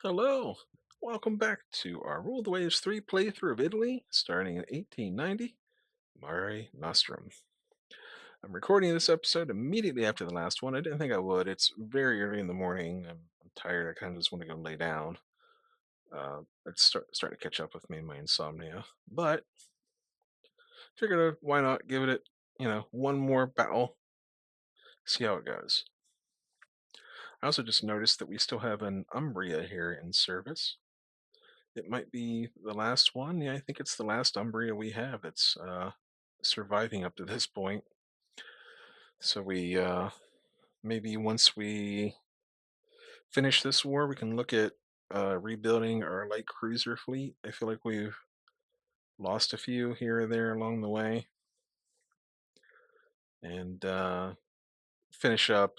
Hello, welcome back to our Rule the Waves 3 playthrough of Italy, starting in 1890, Mare Nostrum. I'm recording this episode immediately after the last one. I didn't think I would. It's very early in the morning. I'm tired. I kind of just want to go lay down. It's starting to catch up with me in my insomnia. But figured why not give it, one more battle, see how it goes. I also just noticed that we still have an Umbria here in service. It might be the last one. Yeah, I think it's the last Umbria we have that's surviving up to this point. So we maybe once we finish this war, we can look at rebuilding our light cruiser fleet. I feel like we've lost a few here or there along the way, and finish up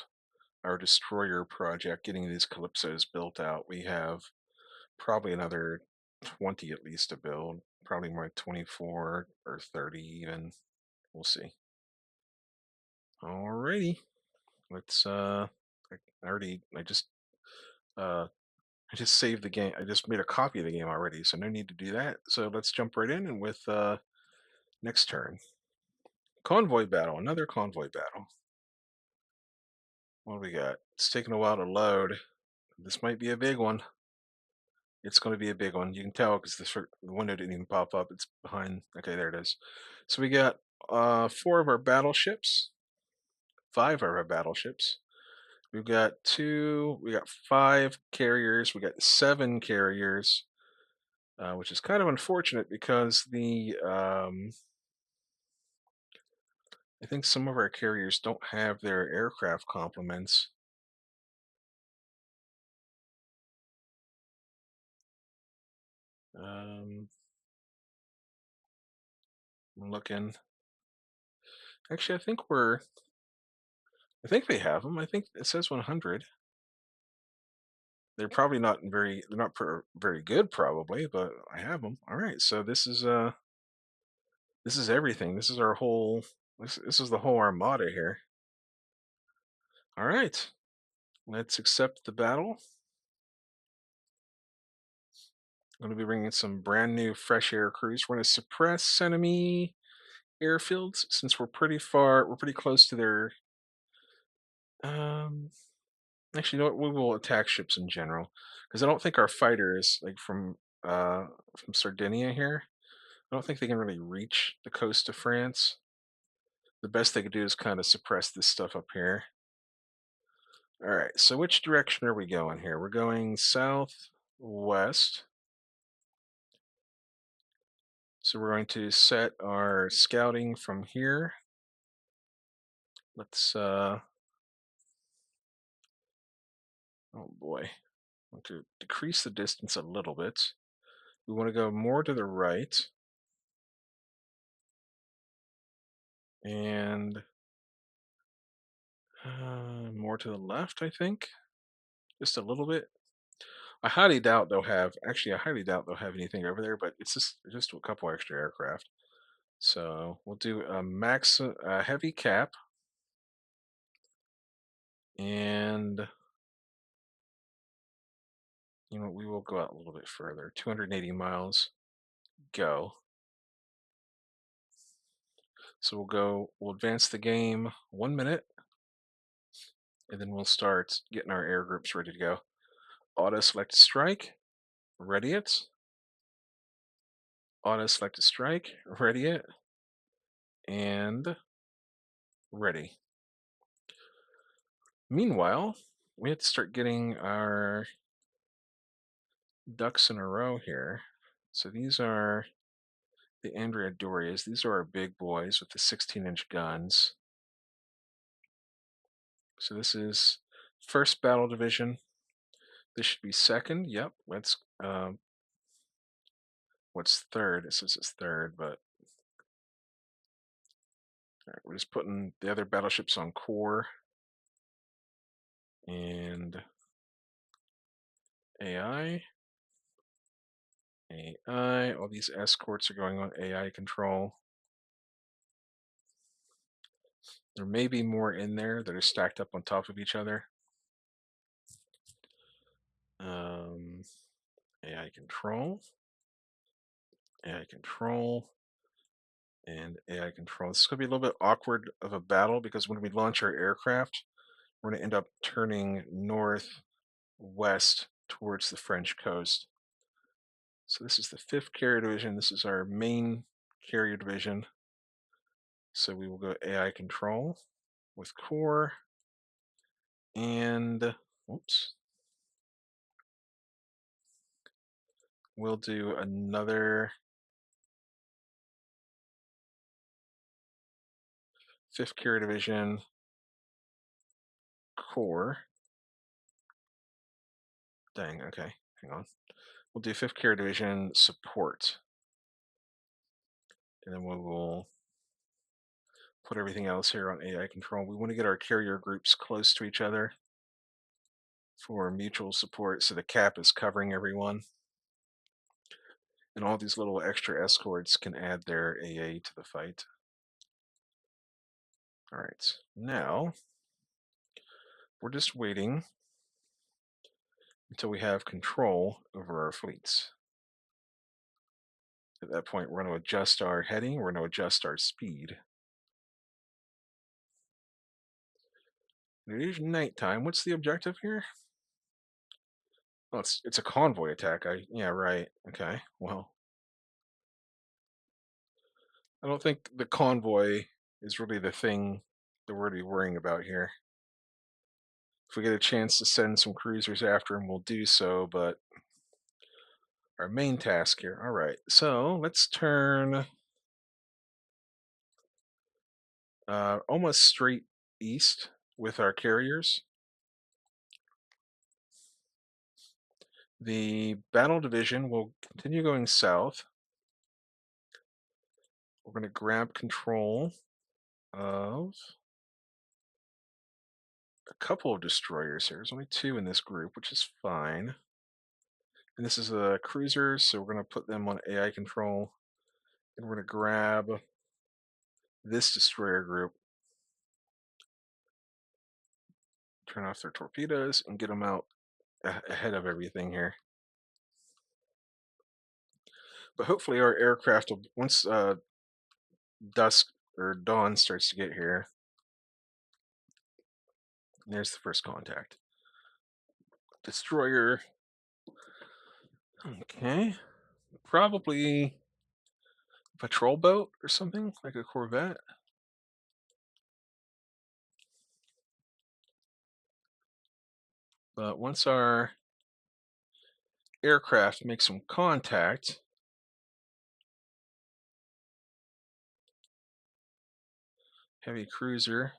our destroyer project, getting these Calypsos built out. We have probably another 20 at least to build, probably more like 24 or 30 even. We'll see. Alrighty, let's uh I just saved the game. I just made a copy of the game already, so no need to do that. So let's jump right in and with next turn. Convoy battle, another convoy battle. What do we got? It's taking a while to load. This might be a big one. It's going to be a big one. You can tell because the window didn't even pop up. It's behind. Okay, there it is. So we got four of our battleships, five of our battleships. We got five carriers, we got seven carriers, which is kind of unfortunate because I think some of our carriers don't have their aircraft complements. I'm looking. Actually, I think they have them. I think it says 100. They're probably not they're not very good probably, but I have them. All right, so this is everything. This is our whole, this is the whole armada here. All right, let's accept the battle. I'm going to be bringing some brand new fresh air crews. We're going to suppress enemy airfields since we're pretty close to their. Um, Actually, you know what? We will attack ships in general because I don't think our fighters, like from Sardinia here, I don't think they can really reach the coast of France. The best they could do is kind of suppress this stuff up here. All right, so which direction are we going here? We're going southwest. So we're going to set our scouting from here. Let's oh boy. I want to decrease the distance a little bit. We want to go more to the right and more to the left, I think. Just a little bit. I highly doubt they'll have, actually, I highly doubt they'll have anything over there, but it's just a couple extra aircraft. So we'll do a max heavy cap, and you know we will go out a little bit further, 280 miles. Go. So we'll advance the game 1 minute, and then we'll start getting our air groups ready to go. Auto select strike, ready it. Auto select a strike, ready it, and ready. Meanwhile, we have to start getting our ducks in a row here. So these are the Andrea Dorias. These are our big boys with the 16-inch guns. So this is first battle division. This should be second. Yep. What's third? It says it's third, but all right, we're just putting the other battleships on core and AI. AI. All these escorts are going on AI control. There may be more in there that are stacked up on top of each other. AI control, AI control, and AI control. This is going to be a little bit awkward of a battle because when we launch our aircraft, we're going to end up turning northwest towards the French coast. So this is the 5th Carrier Division. This is our main carrier division. So we will go AI control with core and oops. We'll do another 5th Carrier Division core. Dang, okay, hang on. We'll do 5th Carrier Division support. And then we will put everything else here on AI control. We want to get our carrier groups close to each other for mutual support so the cap is covering everyone. And all these little extra escorts can add their AA to the fight. All right, now we're just waiting until we have control over our fleets. At that point, we're going to adjust our heading, we're going to adjust our speed. It is nighttime. What's the objective here? Oh, it's a convoy attack. Yeah, right. Okay. Well, I don't think the convoy is really the thing that we're going to be worrying about here. If we get a chance to send some cruisers after him, we'll do so, but our main task here. All right. So let's turn almost straight east with our carriers. The battle division will continue going south. We're going to grab control of a couple of destroyers here. There's only 2 in this group, which is fine. And this is a cruiser, so we're going to put them on AI control. And we're going to grab this destroyer group, turn off their torpedoes, and get them out ahead of everything here. But hopefully our aircraft will, once dusk or dawn starts to get here, there's the first contact. Destroyer. Okay. Probably a patrol boat or something, like a corvette. But once our aircraft makes some contact, heavy cruiser,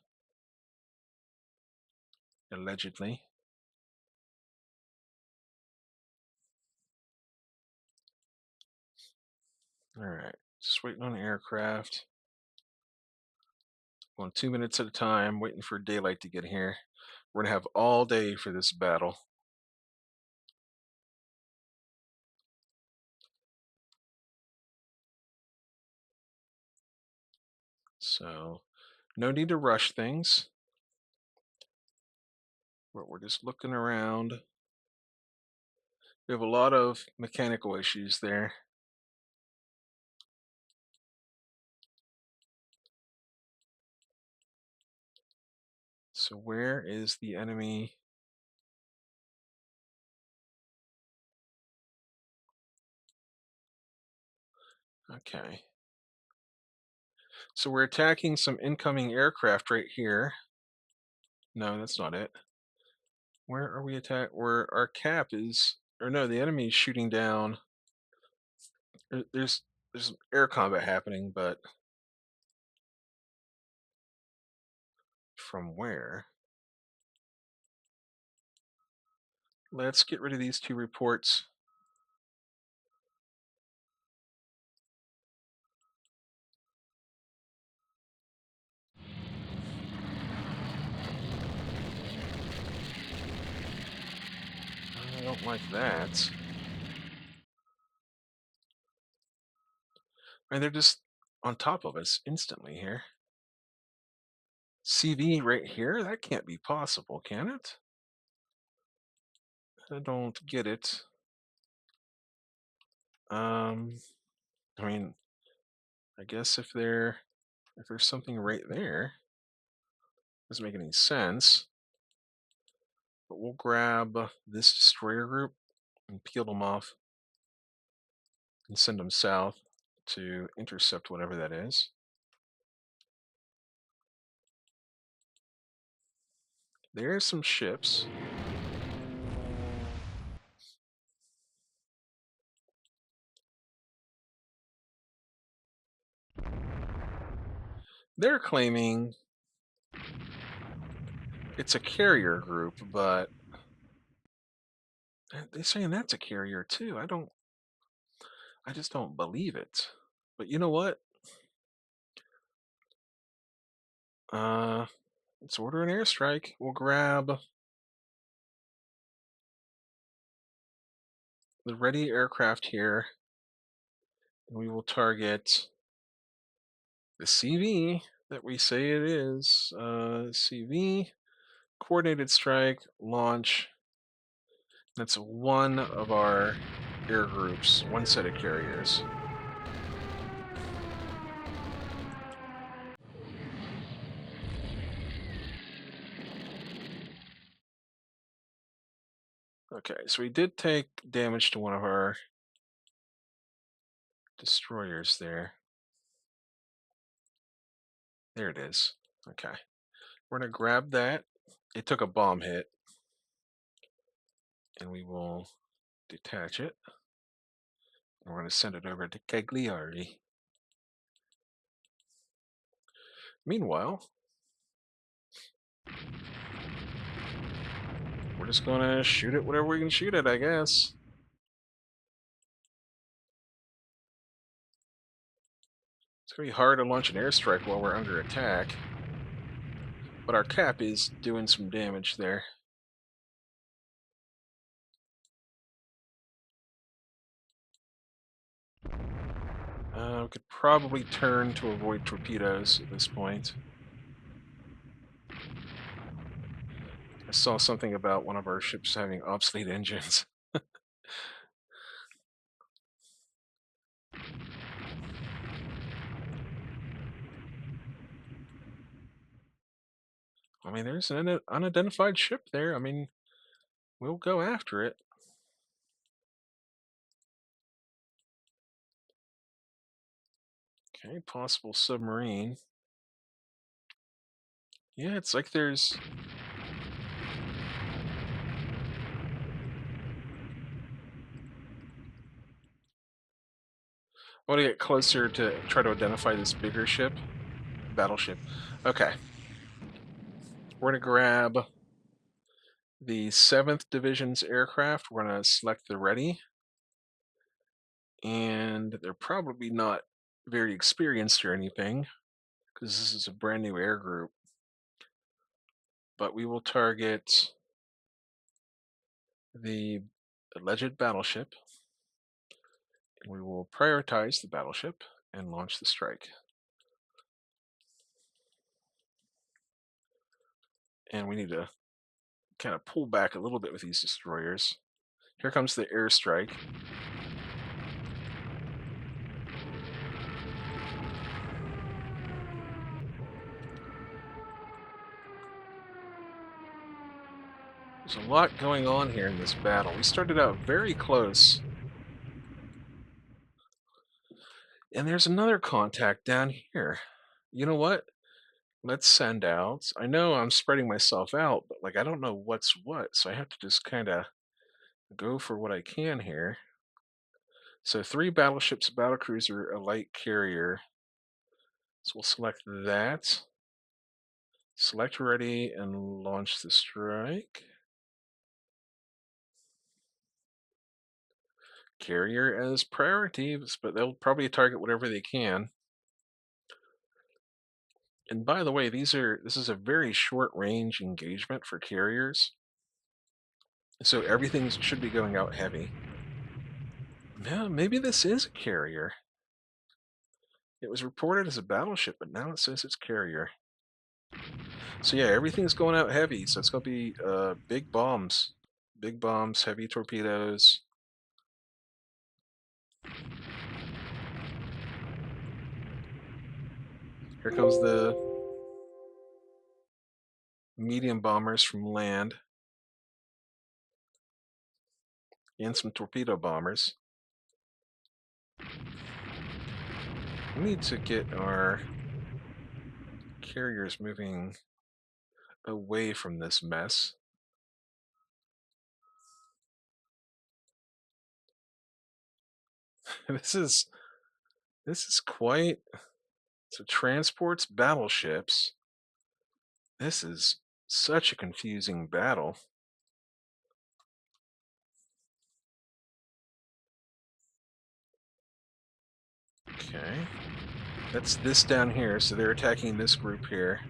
allegedly. All right, just waiting on the aircraft. Going 2 minutes at a time, waiting for daylight to get here. We're gonna have all day for this battle. So, no need to rush things. But we're just looking around. We have a lot of mechanical issues there. So where is the enemy? Okay. So we're attacking some incoming aircraft right here. No, that's not it. Where are we where our cap is, or no, the enemy is shooting down. There's air combat happening, but from where? Let's get rid of these 2 reports. I don't like that. And they're just on top of us instantly here. CV right here? That can't be possible, can it? I don't get it. Um, I mean, I guess if there's something right there, doesn't make any sense. But we'll grab this destroyer group and peel them off and send them south to intercept whatever that is. There's some ships. They're claiming it's a carrier group, but they're saying that's a carrier too. I just don't believe it. But you know what? Uh, let's order an airstrike. We'll grab the ready aircraft here, and we will target the CV that we say it is. CV, coordinated strike, launch. That's one of our air groups, one set of carriers. Okay, so we did take damage to one of our destroyers there. There it is. Okay. We're going to grab that. It took a bomb hit. And we will detach it. And we're going to send it over to Cagliari. Meanwhile, we're just going to shoot it whatever we can shoot it, I guess. It's going to be hard to launch an airstrike while we're under attack. But our cap is doing some damage there. We could probably turn to avoid torpedoes at this point. I saw something about one of our ships having obsolete engines. I mean, there's an unidentified ship there. I mean, we'll go after it. Okay, possible submarine. Yeah, it's like there's... I want to get closer to try to identify this bigger ship. Battleship. Okay. We're going to grab the 7th Division's aircraft. We're going to select the ready. And they're probably not very experienced or anything, because this is a brand new air group. But we will target the alleged battleship. And we will prioritize the battleship and launch the strike. And we need to kind of pull back a little bit with these destroyers. Here comes the airstrike. There's a lot going on here in this battle. We started out very close. And there's another contact down here. You know what? Let's send out. I know I'm spreading myself out, but like I don't know what's what, so I have to just kind of go for what I can here. So 3 battleships, a battlecruiser, a light carrier. So we'll select that. Select ready and launch the strike. Carrier as priorities, but they'll probably target whatever they can. And by the way, this is a very short range engagement for carriers. So everything should be going out heavy. Yeah, maybe this is a carrier. It was reported as a battleship, but now it says it's carrier. So yeah, everything's going out heavy. So it's going to be big bombs, heavy torpedoes. Here comes the medium bombers from land and some torpedo bombers. We need to get our carriers moving away from this mess. this is this is quite so transports battleships. This is such a confusing battle. Okay. That's this down here, so they're attacking this group here.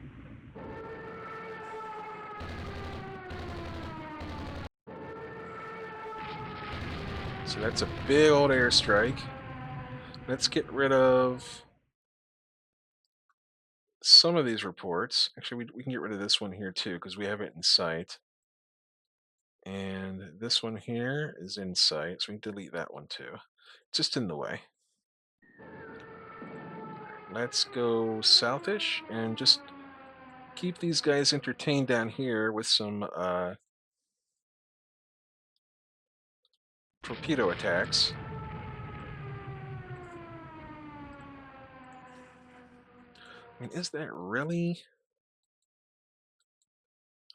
So that's a big old airstrike. Let's get rid of some of these reports. Actually, we can get rid of this one here too, because we have it in sight. And this one here is in sight, so we can delete that one too. Just in the way. Let's go southish and just keep these guys entertained down here with some torpedo attacks. I mean, is that really?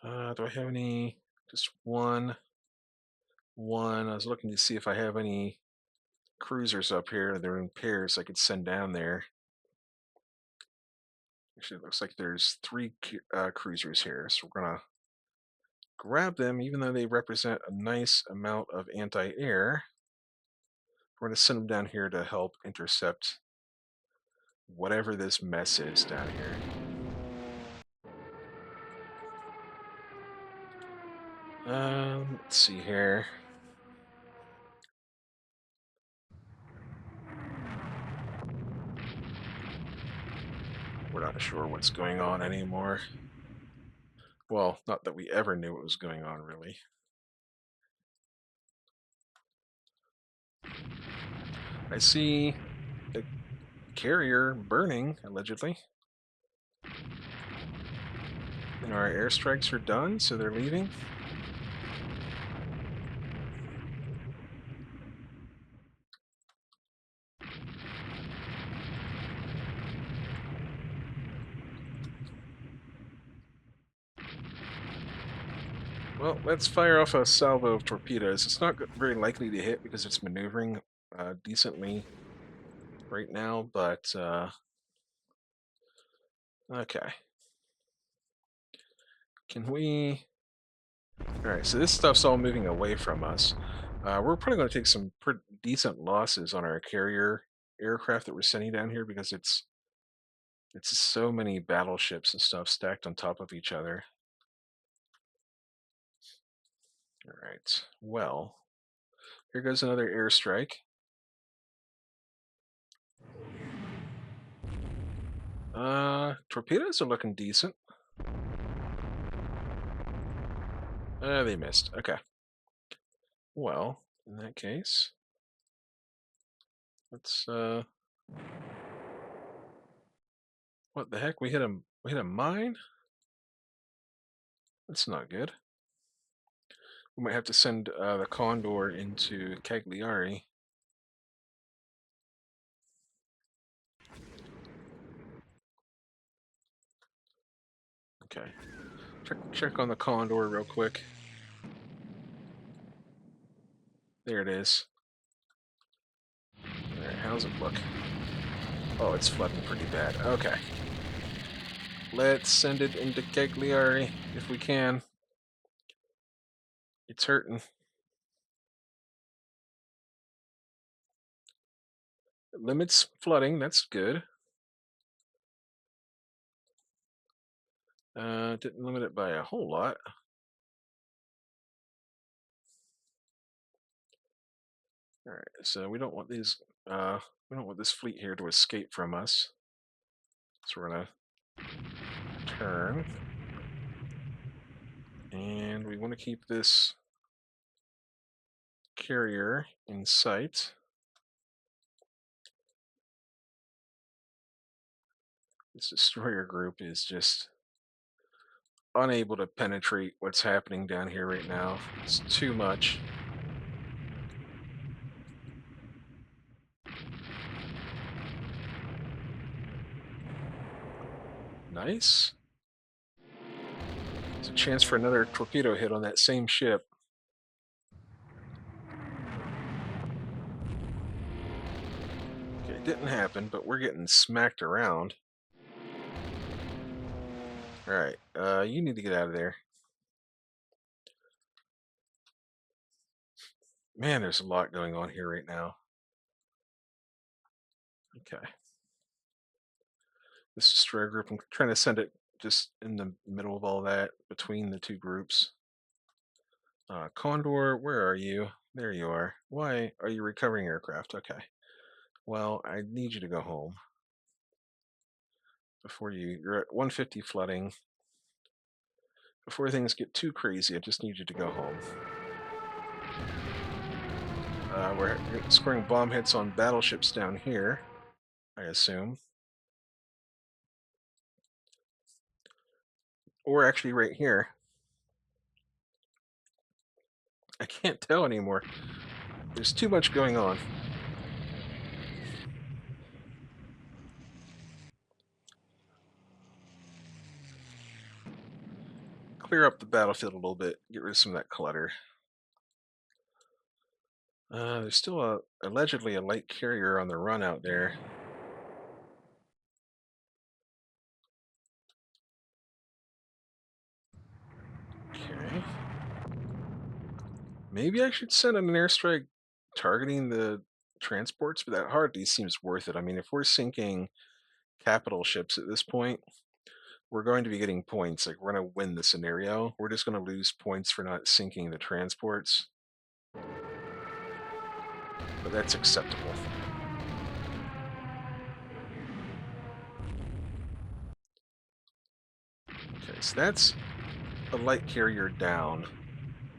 Do I have any? Just one. One. I was looking to see if I have any cruisers up here. They're in pairs I could send down there. Actually, it looks like there's three cruisers here, so we're gonna grab them, even though they represent a nice amount of anti-air. We're gonna send them down here to help intercept whatever this mess is down here. Let's see here. We're not sure what's going on anymore. Well, not that we ever knew what was going on, really. I see a carrier burning, allegedly. And our airstrikes are done, so they're leaving. Well, let's fire off a salvo of torpedoes. It's not very likely to hit because it's maneuvering decently right now, but okay. Can we... Alright, so this stuff's all moving away from us. We're probably going to take some pretty decent losses on our carrier aircraft that we're sending down here because it's so many battleships and stuff stacked on top of each other. Alright, well, here goes another airstrike. Torpedoes are looking decent. They missed. Okay. Well, in that case, let's what the heck? We hit a mine? That's not good. We might have to send the Condor into Cagliari. Okay. Check on the Condor real quick. There it is. Alright, how's it look? Oh, it's flooding pretty bad. Okay. Let's send it into Cagliari if we can. It's hurting. It limits flooding, that's good. Didn't limit it by a whole lot. Alright, so we don't want these we don't want this fleet here to escape from us. So we're gonna turn. And we want to keep this carrier in sight. This destroyer group is just unable to penetrate what's happening down here right now. It's too much. Nice. There's a chance for another torpedo hit on that same ship. Okay, it didn't happen, but we're getting smacked around. Alright, you need to get out of there. Man, there's a lot going on here right now. Okay. This destroyer group, I'm trying to send it just in the middle of all that, between the two groups. Condor, where are you? There you are. Why are you recovering aircraft? Okay. Well, I need you to go home. You're at 150 flooding. Before things get too crazy, I just need you to go home. We're scoring bomb hits on battleships down here, I assume. Or actually right here. I can't tell anymore. There's too much going on. Clear up the battlefield a little bit. Get rid of some of that clutter. There's still allegedly a light carrier on the run out there. Okay. Maybe I should send an airstrike targeting the transports, but that hardly seems worth it. I mean, if we're sinking capital ships at this point, we're going to be getting points. Like, we're going to win the scenario. We're just going to lose points for not sinking the transports. But that's acceptable. Okay, so that's a light carrier down.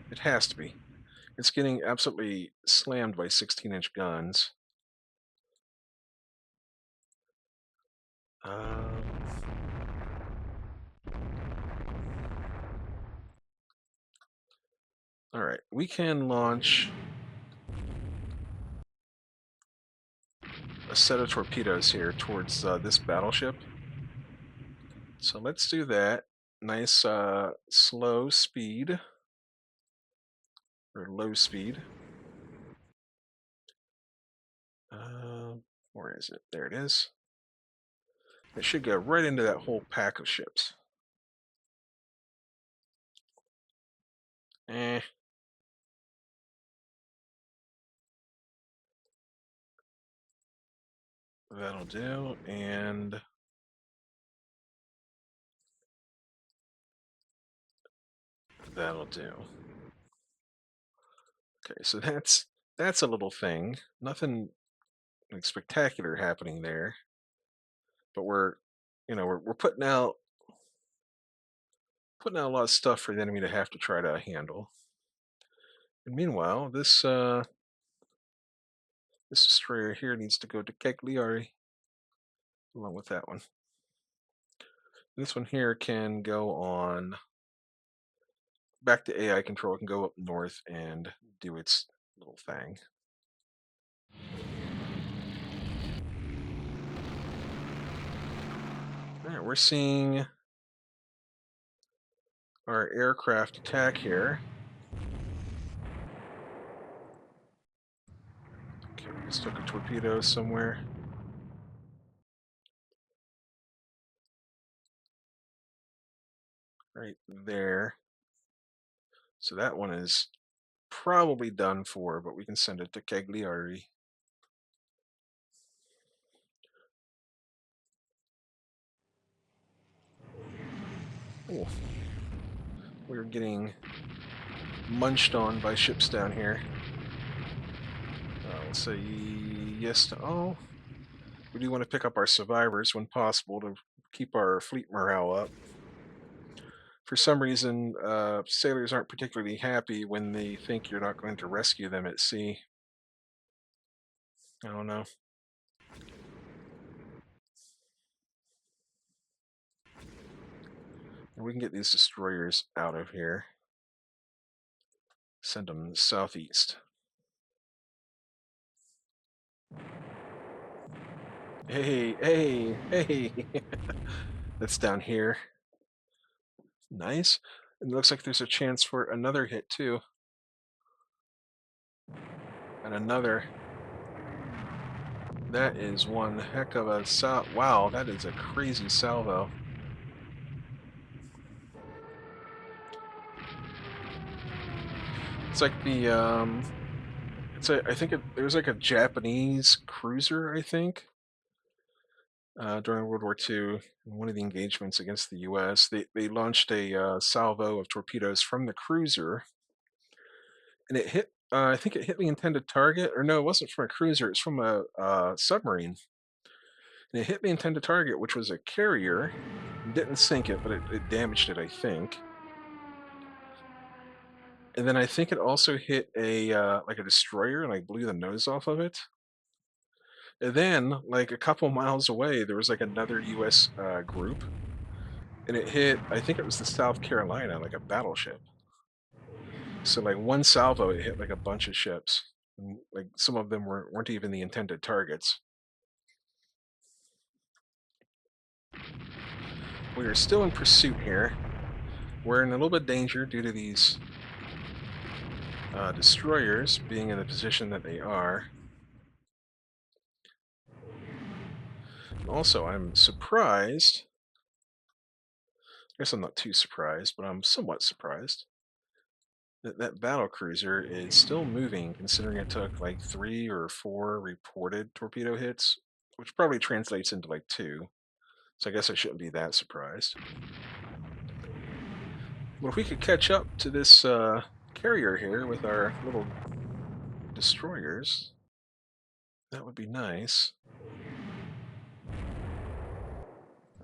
It has to be. It's getting absolutely slammed by 16-inch guns. Um, all right, we can launch a set of torpedoes here towards this battleship. So let's do that. Nice slow speed, or low speed. Where is it? There it is. It should go right into that whole pack of ships. Eh. That'll do, and that'll do. Okay, so that's a little thing. Nothing like spectacular happening there, but we're putting out a lot of stuff for the enemy to have to try to handle. And meanwhile, this destroyer here needs to go to Cagliari along with that one. This one here can go on back to AI control. It can go up north and do its little thing. All right, we're seeing our aircraft attack here. Okay, we just took a torpedo somewhere. Right there. So that one is probably done for, but we can send it to Cagliari. Oh, we're getting munched on by ships down here. We'll say yes to all. We do want to pick up our survivors when possible to keep our fleet morale up. For some reason, sailors aren't particularly happy when they think you're not going to rescue them at sea. I don't know. And we can get these destroyers out of here. Send them southeast. Hey, hey, hey! That's down here. Nice. And it looks like there's a chance for another hit, too. And another. That is one heck of a wow, that is a crazy salvo. It's like the I think there's like a Japanese cruiser, I think, during World War II, in one of the engagements against the U.S. They launched a salvo of torpedoes from the cruiser, and it hit. I think it hit the intended target, or no, it wasn't from a cruiser. It's from a submarine, and it hit the intended target, which was a carrier. Didn't sink it, but it damaged it, I think. And then I think it also hit a like a destroyer and like blew the nose off of it. And then, like a couple miles away, there was like another U.S. Group, and it hit. I think it was the South Carolina, like a battleship. So like one salvo, it hit like a bunch of ships. And, like some of them weren't even the intended targets. We are still in pursuit here. We're in a little bit of danger due to these destroyers being in the position that they are. Also, I'm surprised. I guess I'm not too surprised, but I'm somewhat surprised that battle cruiser is still moving, considering it took like 3 or 4 reported torpedo hits, which probably translates into like 2. So I guess I shouldn't be that surprised. But if we could catch up to this carrier here with our little destroyers, that would be nice.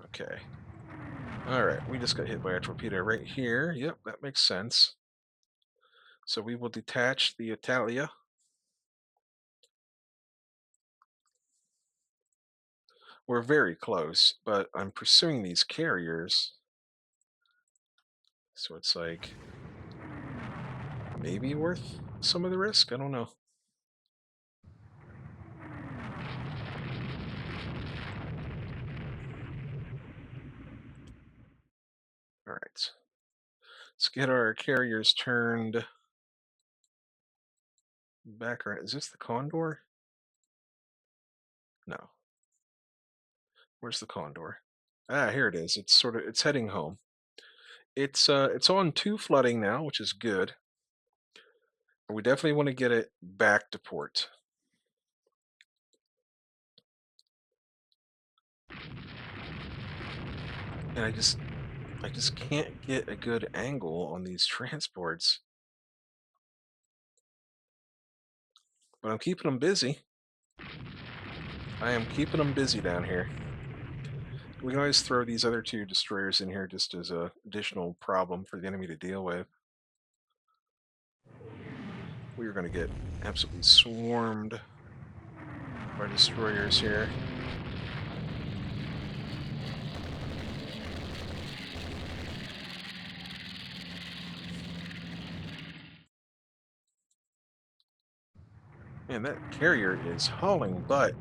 Okay. Alright, we just got hit by a torpedo right here. Yep, that makes sense. So we will detach the Italia. We're very close, but I'm pursuing these carriers. So it's like maybe worth some of the risk. I don't know. All right. Let's get our carriers turned back around. Is this the Condor? No. Where's the Condor? Ah, here it is. It's heading home. It's on 2 flooding now, which is good. We definitely want to get it back to port. And I just can't get a good angle on these transports. But I'm keeping them busy. I am keeping them busy down here. We can always throw these other 2 destroyers in here just as a additional problem for the enemy to deal with. We are going to get absolutely swarmed by destroyers here. Man, that carrier is hauling butt.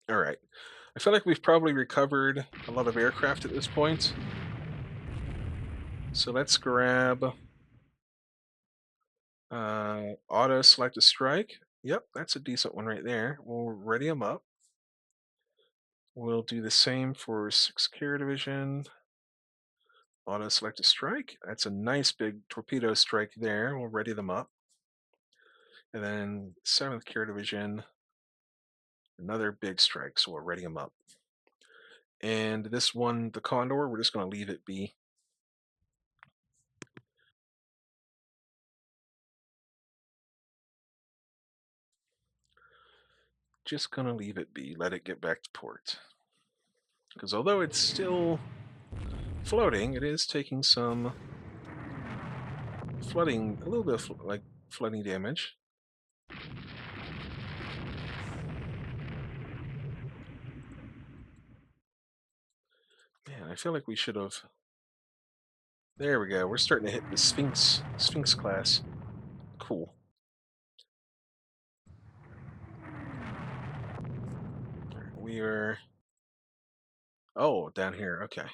All right. I feel like we've probably recovered a lot of aircraft at this point. So let's grab auto select a strike. Yep, that's a decent one right there. We'll ready them up. We'll do the same for 6th Carrier Division. Auto select a strike. That's a nice big torpedo strike there. We'll ready them up. And then 7th Carrier Division, another big strike, so we'll ready them up. And this one, the Condor, we're just going to leave it be. Just going to leave it be, let it get back to port. Because although it's still floating, it is taking some flooding, a little bit of like flooding damage. Man, I feel like we should have. There we go. We're starting to hit the Sphinx class. Cool. We are. Oh, down here. Okay.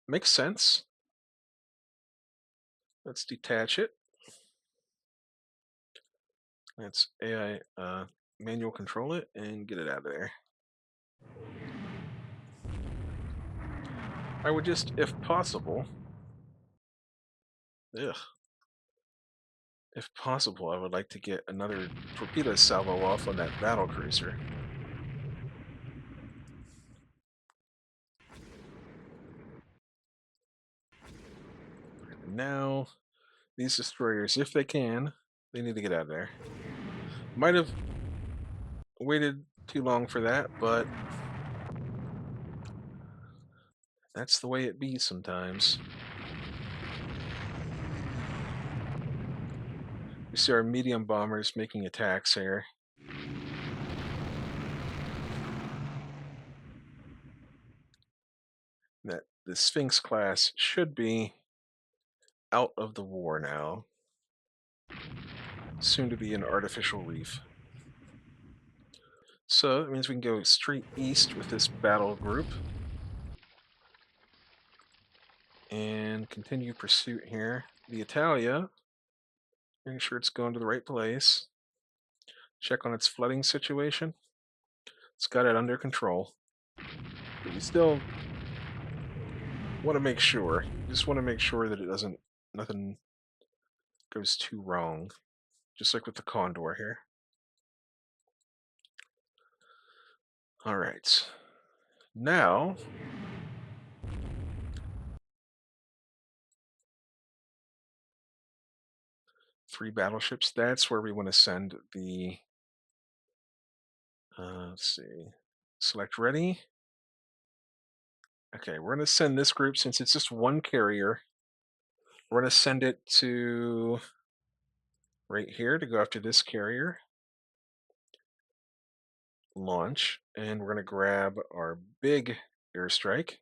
Makes sense. Let's detach it. Let's AI manual control it and get it out of there. I would just, if possible, ugh, if possible, I would like to get another torpedo salvo off on that battle cruiser. Now, these destroyers, if they can, they need to get out of there. Might have waited too long for that, but that's the way it be sometimes. We see our medium bombers making attacks here. That the Sphinx class should be out of the war now. Soon to be an artificial reef. So that means we can go straight east with this battle group and continue pursuit here. The Italia, making sure it's going to the right place. Check on its flooding situation. It's got it under control. But you still want to make sure. You just want to make sure that it doesn't, nothing goes too wrong. Just like with the Condor here. All right. Now, three battleships. That's where we want to send the. Let's see. Select ready. Okay, we're going to send this group, since it's just one carrier, we're going to send it to right here to go after this carrier. Launch, and we're going to grab our big airstrike.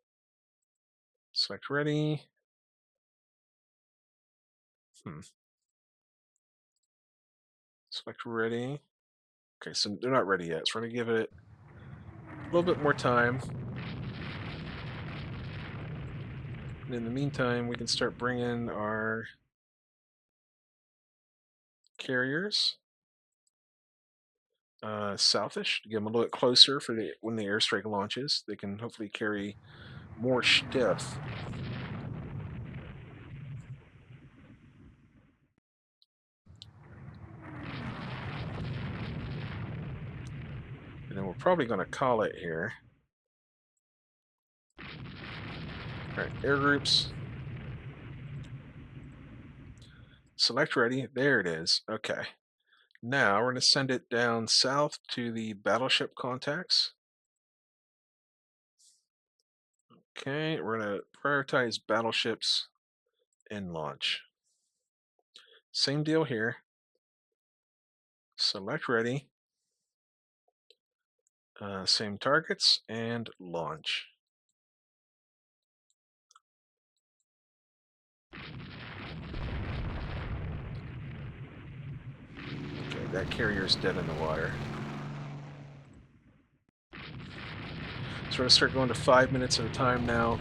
Select ready. Select ready. Okay, so they're not ready yet, so we're going to give it a little bit more time. And in the meantime, we can start bringing our carriers southish to get them a little bit closer for when the airstrike launches. They can hopefully carry more stuff. And then we're probably going to call it here. All right, air groups. Select ready. There it is. Okay. Now we're going to send it down south to the battleship contacts. Okay, we're going to prioritize battleships and launch. Same deal here. Select ready. Same targets and launch. Okay, that carrier's dead in the water. So we're going to start going to 5 minutes at a time now.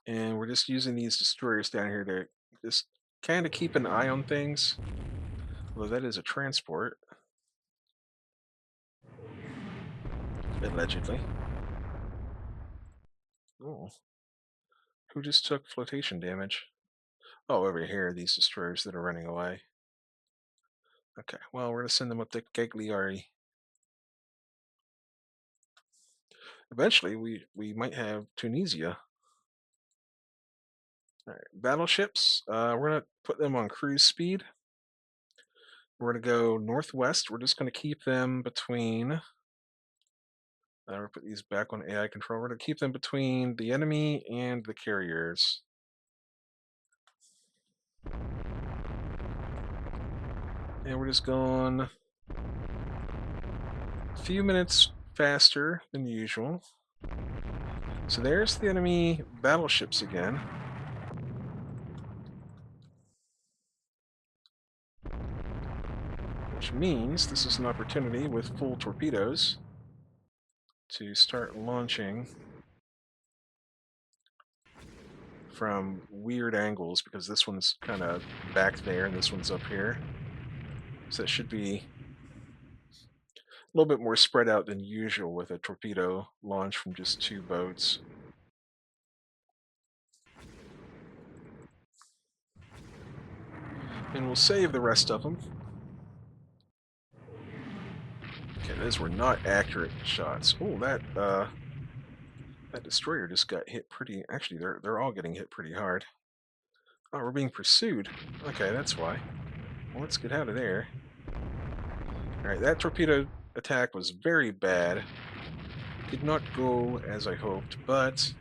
And we're just using these destroyers down here to just kind of keep an eye on things. Although that is a transport. Allegedly. Oh. Who just took flotation damage? Oh, over here, these destroyers that are running away. Okay, well, we're going to send them up to Cagliari. Eventually, we might have Tunisia. All right, battleships. We're going to put them on cruise speed. We're going to go northwest. We're just going to keep them between. We'll put these back on AI control. We're going to keep them between the enemy and the carriers. And we're just going a few minutes faster than usual. So there's the enemy battleships again. Which means this is an opportunity with full torpedoes to start launching from weird angles, because this one's kind of back there and this one's up here. So it should be a little bit more spread out than usual with a torpedo launch from just two boats. And we'll save the rest of them. Okay, those were not accurate shots. Oh, that destroyer just got hit pretty. Actually, they're all getting hit pretty hard. Oh, we're being pursued. Okay, that's why. Well, let's get out of there. Alright, that torpedo attack was very bad. Did not go as I hoped, but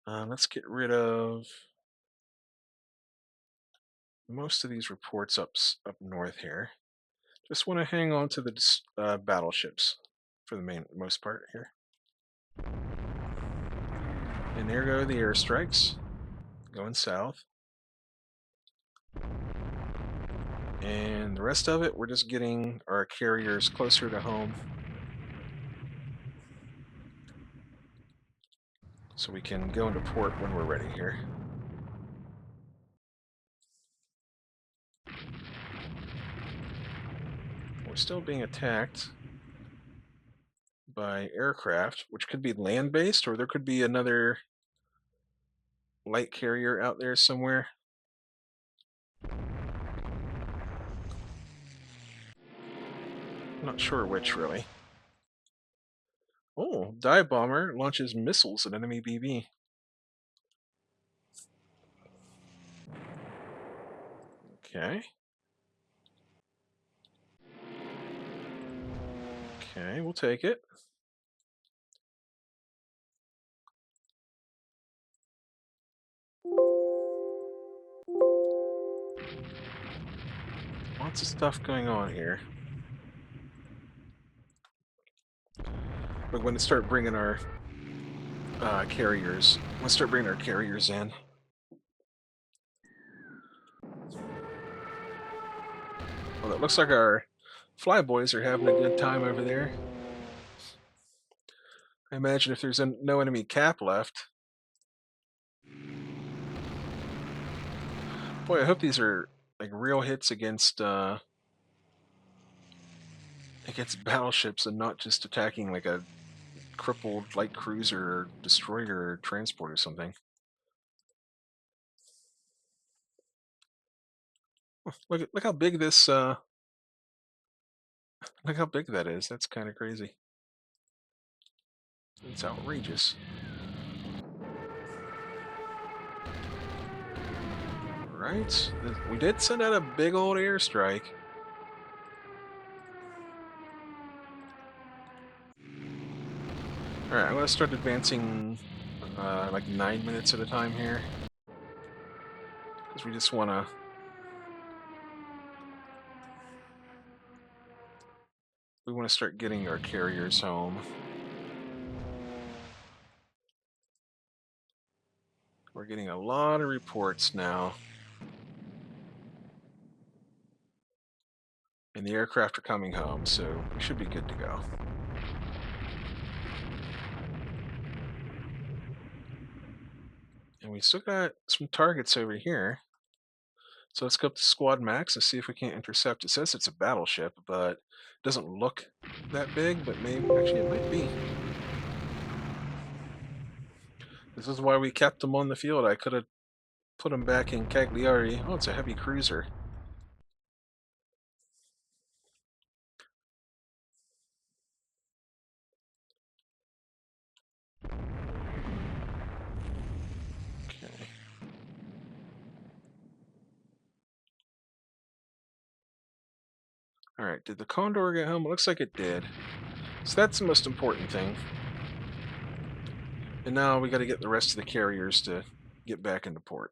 let's get rid of most of these reports up north here. Just want to hang on to the battleships for the most part here. And there go the airstrikes going south. And the rest of it, we're just getting our carriers closer to home so we can go into port when we're ready here. We're still being attacked by aircraft, which could be land-based, or there could be another light carrier out there somewhere. Not sure which, really. Oh, dive bomber launches missiles at enemy BB. Okay. Okay, we'll take it. Lots of stuff going on here. We're going to start bringing our carriers. Let's start bringing our carriers in. Well, it looks like our flyboys are having a good time over there. I imagine if there's no enemy cap left. Boy, I hope these are like real hits against battleships and not just attacking like a crippled light cruiser or destroyer or transport or something. Look how big this look how big that is. That's kind of crazy. It's outrageous. Right? We did send out a big old airstrike. Alright, I'm going to start advancing like 9 minutes at a time here. Because we just want to... We want to start getting our carriers home. We're getting a lot of reports now. And the aircraft are coming home, so we should be good to go. And we still got some targets over here. So let's go up to Squad Max and see if we can't intercept. It says it's a battleship, but it doesn't look that big, but maybe, actually it might be. This is why we kept them on the field. I could have put them back in Cagliari. Oh, it's a heavy cruiser. Okay. Alright, did the Condor get home? It looks like it did. So that's the most important thing. And now we got to get the rest of the carriers to get back into port.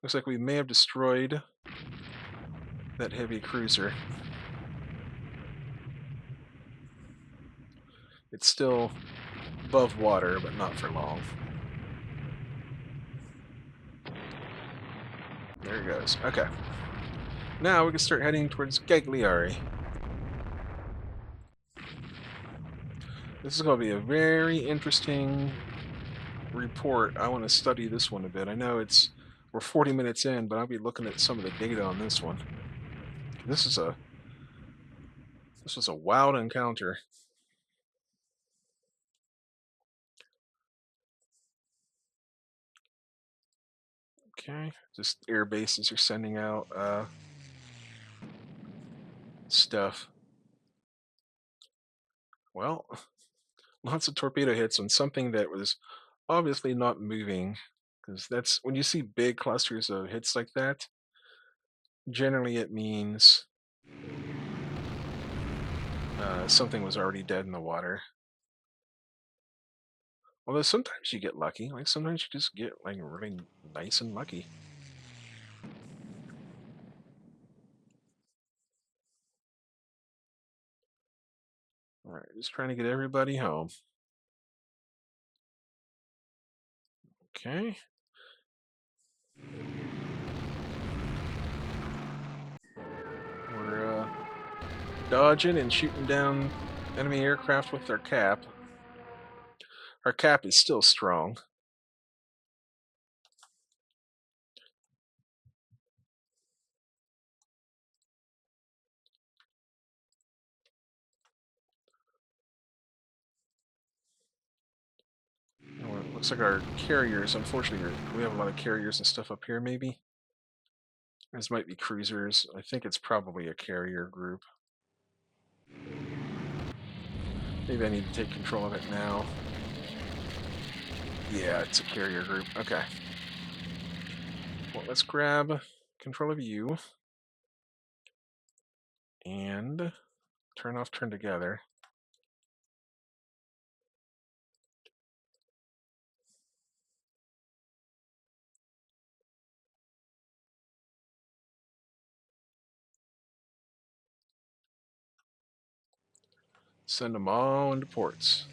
Looks like we may have destroyed that heavy cruiser. It's still above water, but not for long. There it goes. Okay. Now we can start heading towards Cagliari. This is going to be a very interesting report. I want to study this one a bit. I know we're 40 minutes in, but I'll be looking at some of the data on this one. This was a wild encounter. Okay, just air bases are sending out stuff. Well, lots of torpedo hits on something that was obviously not moving, because that's when you see big clusters of hits like that. Generally, it means something was already dead in the water. Although sometimes you get lucky, like sometimes you just get like really nice and lucky. All right, just trying to get everybody home. Okay. We're dodging and shooting down enemy aircraft with our cap. Our cap is still strong. Well, it looks like our carriers, unfortunately, we have a lot of carriers and stuff up here, maybe. These might be cruisers. I think it's probably a carrier group. Maybe I need to take control of it now. Yeah, it's a carrier group. Okay. Well, let's grab control of you and turn off, turn together. Send them all into ports.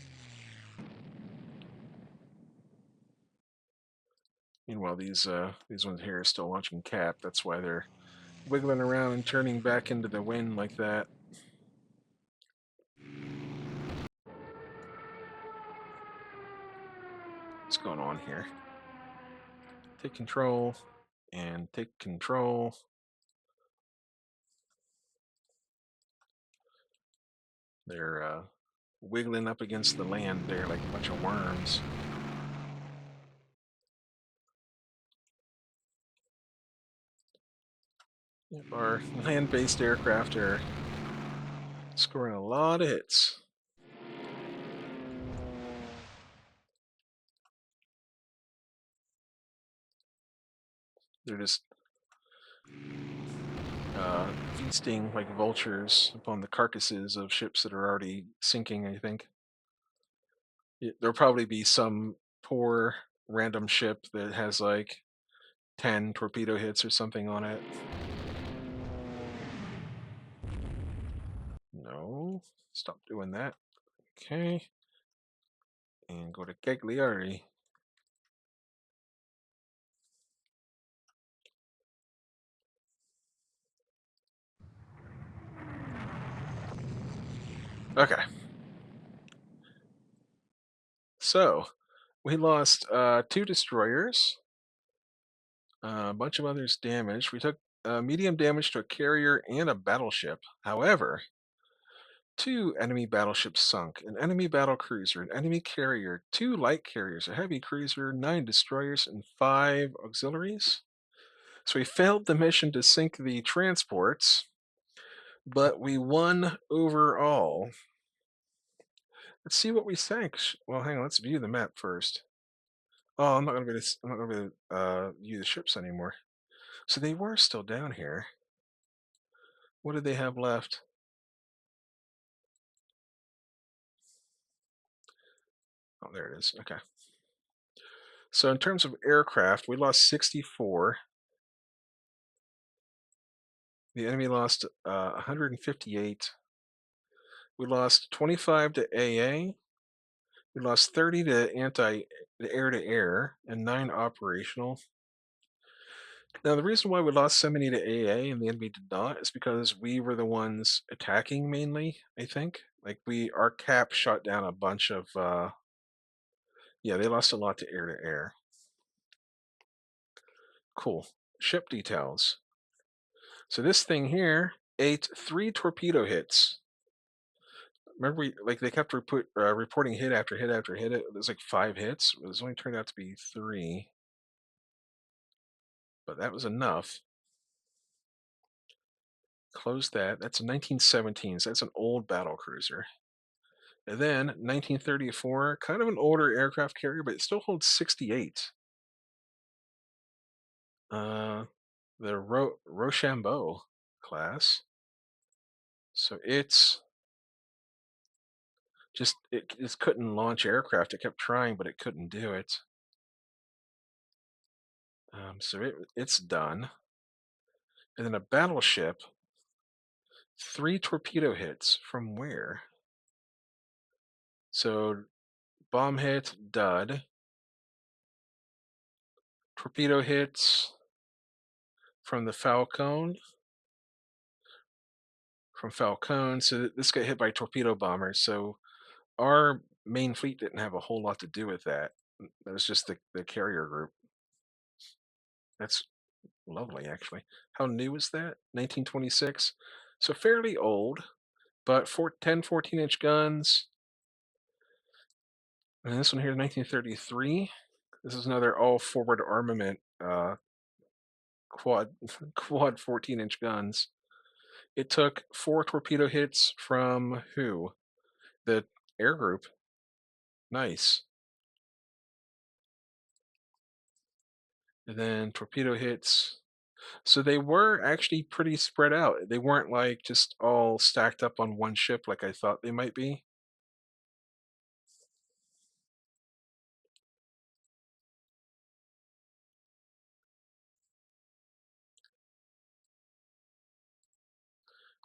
Meanwhile, these ones here are still launching cap. That's why they're wiggling around and turning back into the wind like that. What's going on here? Take control and take control. They're wiggling up against the land there like a bunch of worms. Yep, our land-based aircraft are scoring a lot of hits. They're just feasting like vultures upon the carcasses of ships that are already sinking, I think. There'll probably be some poor random ship that has like 10 torpedo hits or something on it. No, stop doing that. Okay. And go to Cagliari. Okay. So, we lost 2 destroyers, a bunch of others damaged. We took medium damage to a carrier and a battleship. However, 2 enemy battleships sunk, an enemy battle cruiser, an enemy carrier, 2 light carriers, a heavy cruiser, 9 destroyers, and 5 auxiliaries. So we failed the mission to sink the transports, but we won overall. Let's see what we sank. Well, hang on. Let's view the map first. Oh, I'm not gonna be. I'm not gonna be able to view the ships anymore. So they were still down here. What did they have left? Oh, there it is. Okay. So in terms of aircraft, we lost 64. The enemy lost 158. We lost 25 to AA. We lost 30 to air to air and 9 operational. Now, the reason why we lost so many to AA and the enemy did not is because we were the ones attacking mainly, I think. Like our cap shot down a bunch of, yeah, they lost a lot to air. Cool. Ship details. So this thing here ate 3 torpedo hits. Remember, they kept reporting hit after hit after hit. It was like 5 hits. It was only turned out to be 3, but that was enough. Close that. That's a 1917. So that's an old battle cruiser. And then 1934, kind of an older aircraft carrier, but it still holds 68. Uh, the Rochambeau class. So it just couldn't launch aircraft. It kept trying, but it couldn't do it. So it's done. And then a battleship, 3 torpedo hits from where? So bomb hit, dud. Torpedo hits from the Falcon. From Falcon. So this got hit by torpedo bombers. So our main fleet didn't have a whole lot to do with that. That was just the carrier group. That's lovely, actually. How new is that? 1926. So fairly old, but 10, 14-inch guns. And this one here is 1933. This is another all forward armament quad quad 14-inch guns. It took 4 torpedo hits from who? The air group. Nice. And then torpedo hits. So they were actually pretty spread out. They weren't like just all stacked up on one ship like I thought they might be.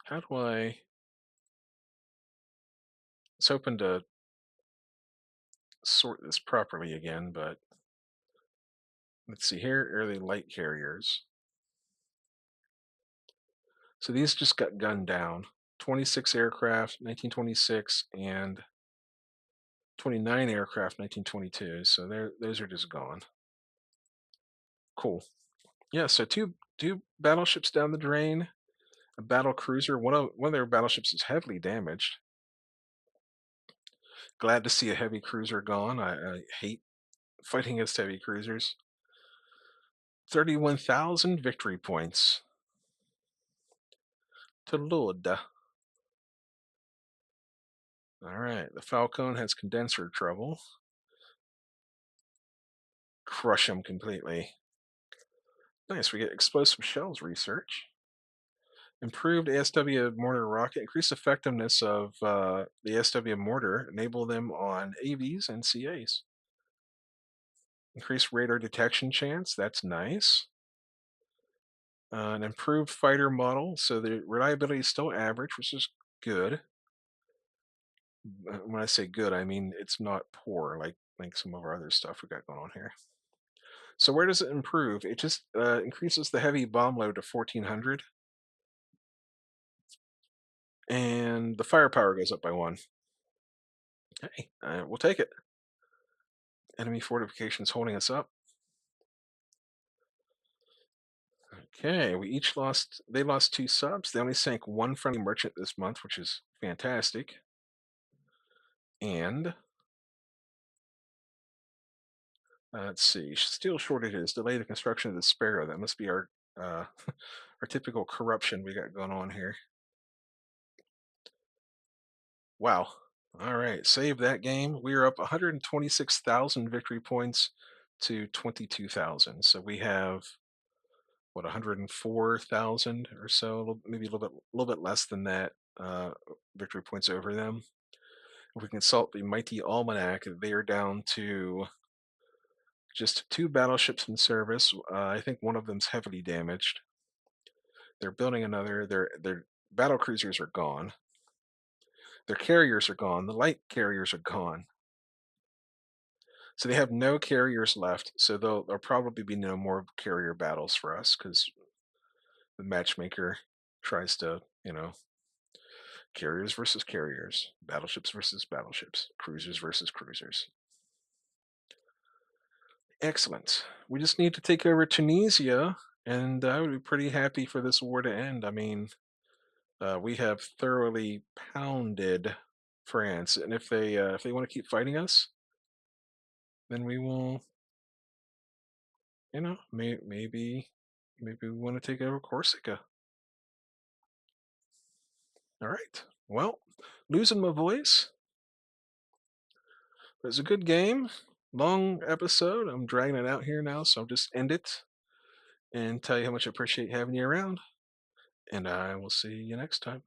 How do I? It's hoping to sort this properly again, but let's see. Here are the light carriers. So these just got gunned down. 26 aircraft, 1926, and 29 aircraft, 1922. So those are just gone. Cool. Yeah. So two battleships down the drain. A battle cruiser. One of their battleships is heavily damaged. Glad to see a heavy cruiser gone. I hate fighting against heavy cruisers. 31,000 victory points. To Lord. All right, the Falcon has condenser trouble. Crush him completely. Nice, we get explosive shells research. Improved ASW mortar rocket, increased effectiveness of the ASW mortar, enable them on AVs and CAs. Increased radar detection chance, that's nice. An improved fighter model, so the reliability is still average, which is good. When I say good, I mean it's not poor like some of our other stuff we got going on here. So where does it improve? It just increases the heavy bomb load to 1400, and the firepower goes up by 1. Hey, we'll take it. Enemy fortifications holding us up. Okay, they lost 2 subs. They only sank 1 friendly merchant this month, which is fantastic. And let's see, steel shortages delay the construction of the Sparrow. That must be our our typical corruption we got going on here. Wow. All right, save that game. We are up 126,000 victory points to 22,000. So we have what 104,000 or so, maybe a little bit less than that victory points over them. If we consult the Mighty Almanac, they are down to just 2 battleships in service. I think one of them's heavily damaged. They're building another. Their battle cruisers are gone. Their carriers are gone. The light carriers are gone. So they have no carriers left. So there'll probably be no more carrier battles for us because the matchmaker tries to, carriers versus carriers, battleships versus battleships, cruisers versus cruisers. Excellent. We just need to take over Tunisia, and I would be pretty happy for this war to end. I mean, we have thoroughly pounded France, and if they want to keep fighting us, then we will, maybe we want to take over Corsica. All right. Well, losing my voice. It was a good game. Long episode. I'm dragging it out here now, so I'll just end it and tell you how much I appreciate having you around. And I will see you next time.